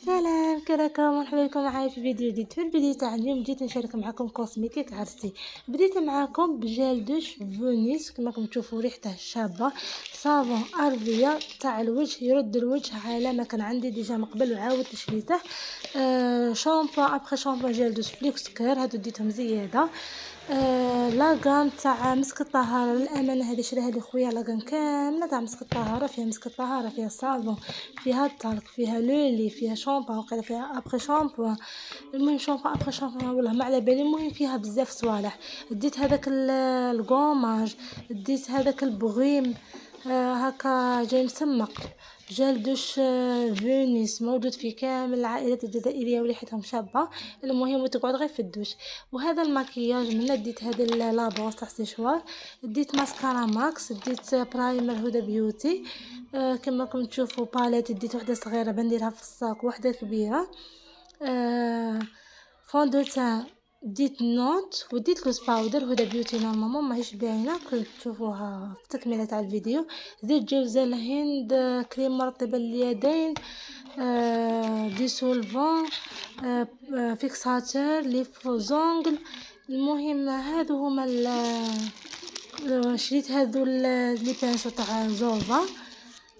سلام، كي راكم؟ مرحبا بكم معايا في فيديو جديد. في الفيديو تاع اليوم جيت نشارك معكم كوسميتيك عرسي. بديت معاكم بجال دوش فونيس كما راكم تشوفوا ريحته شابه، صابون ارفيه تاع الوجه يرد الوجه على ما كان عندي ديجا من قبل وعاودت شريته. شامبو ابخي شامبو جال دوش فليكس كير هادو ديتهم زياده. لاغام تاع مسك الطهاره للامانه هذه شريها لي خويا، لاغام كامله تاع مسك الطهاره، فيها مسك الطهاره، فيها صابون، فيها الطلق، فيها لولي، فيها شامبو، وقيلا فيها ابخي شامبو. المهم شامبو ابخي شامبو والله ما على بالي، المهم فيها بزاف صوالح. ديت هذاك الكوماج، ديت هذاك البغيم، هكا جاي مسمق. جل دوش فينيس موجود في كامل العائلات الجزائريه وريحتهم شابه. المهم وتقعد غير في الدوش. وهذا المكياج من ديت هذه لابوس تاع سيشوار، ديت ماسكارا ماكس، ديت برايمر هدى بيوتي. كما راكم تشوفوا باليت ديت وحده صغيره بنديرها في الساق وحده كبيره. فون دو تان ديت نوت، وديت لوز باودر هدى بيوتي نورمالمون ماهيش باينه، كنت تشوفوها في تكمله تاع الفيديو. زيت جوز الهند، كريم مرطب اليدين، ديسولفون، فيكساتور ليفوزونغل. المهم هادو هما شريت هادو لي بانسو تاع زوفا،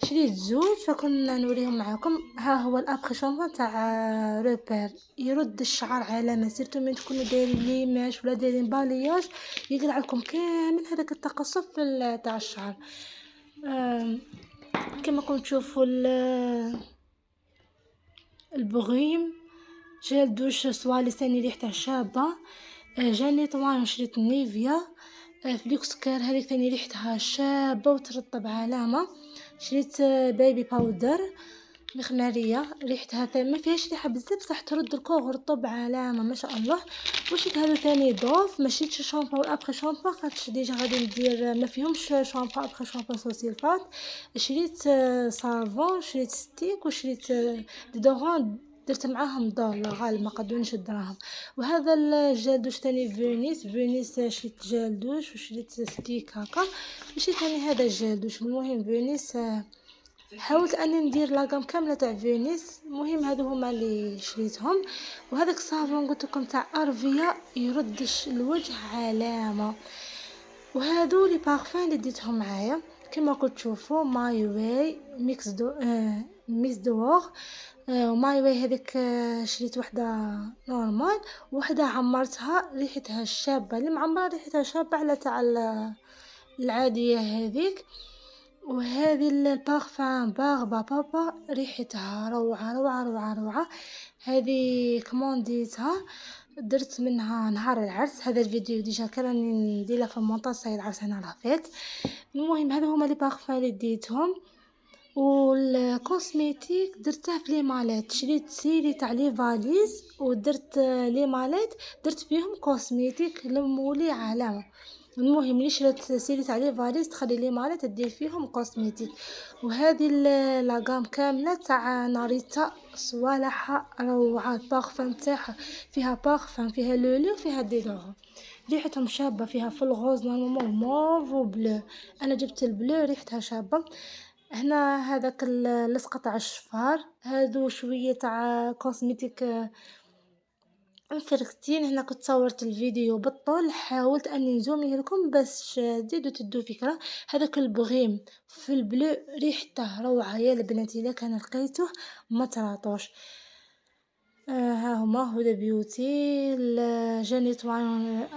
شريت زوج فكنا نوريهم معاكم. ها هو الابخي شامبو تاع روبير، يرد الشعر على مسيرته من تكونوا دايرين ليماش ولا دايرين بالياج، يقلع لكم كامل هذاك التقصف تاع الشعر. كما راكم تشوفوا البغيم جال دوش صوالي ثاني ريحته شابه. جاني طوال شريت نيفيا فليكس كير، هذيك ثاني ريحتها شابه وترطب علامه. شريت بيبي باودر مخماريه، ريحتها ما فيهاش ريحه بزاف بصح ترد الكوغ ورطب علامه ما شاء الله. وشريت هذا ثاني دوف، ما شريتش شامبو ولا ابخي شامبو خاطش ديجا غادي ندير ما فيهمش شامبو ابخي شامبو سوسيلفات. شريت صابون، شريت ستيك، وشريت ديدورون درت معاهم دولار غالب ما قدونيش الدراهم. وهذا الجال دوش تاني فينيس شريت جال دوش وشريت ستيك هكا. شريت ثاني هذا الجال دوش. المهم فينيس حاولت اني ندير لاغام كامله تاع فينيس. المهم هادو هما اللي شريتهم. وهذاك صابون قلت لكم تاع ارفيا يرد الوجه علامه. وهادو لي بارفان اللي ديتهم معايا كما راكم تشوفوا ماي واي ميكس دوغ. وماي واي هذيك شريت وحده نورمال، وحده عمرتها ريحتها شابه، اللي معمره ريحتها شابه على تاع العاديه هذيك. وهذه البارفان باربا بابا ريحتها روعه روعه روعه روعه. هذه كومونديتها درت منها نهار العرس، هذا الفيديو ديجا كان راني نديرها في المونطاج صاير العرس هنا راه فات. المهم هذا هما لي بارفان اللي ديتهم. والكوسميتيك درته في لي مالات، شريت سيري تاع لي فاليز ودرت لي مالات درت فيهم كوسميتيك لمولي علامه. المهم اللي شريت سيري تاع لي فاليز تخلي لي مالات تدير فيهم كوسميتيك. وهذه لاغام كامله تاع ناريتا صوالحها روعه. البارفان تاعها فيها بارفان، فيها لولي وفيها ديدورون، ريحتهم شابه، فيها في الغوز نورمالمون موف وبلو، انا جبت البلو ريحتها شابه. هنا هذاك اللصقه تاع الشفار، هادو شويه تاع كوسميتيك انفركتين. هنا كنت صورت الفيديو بالطول، حاولت اني نزوميه لكم باش تزيدوا تدوا فكره. هذاك البغيم في البلو ريحته روعه يا البنات، الا كان لقيته ما تراطوش. ها هما هدى بيوتي، جاني طوال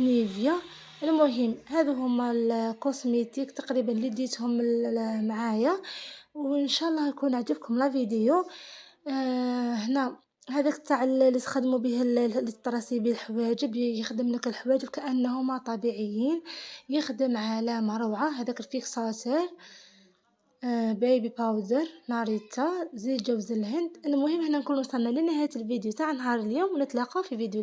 نيفيا. المهم هذو هما الكوسميتيك تقريبا اللي ديتهم معايا، وان شاء الله يكون عجبكم لا فيديو. هنا هذاك تاع اللي تخدموا به اللي تراسي به الحواجب، يخدم لك الحواجب كانهما طبيعيين، يخدم علامه روعه. هذاك الفيكساتور بيبي باودر ناريتا زيت جوز الهند. المهم هنا نكون وصلنا لنهايه الفيديو تاع نهار اليوم، ونتلاقاو في فيديو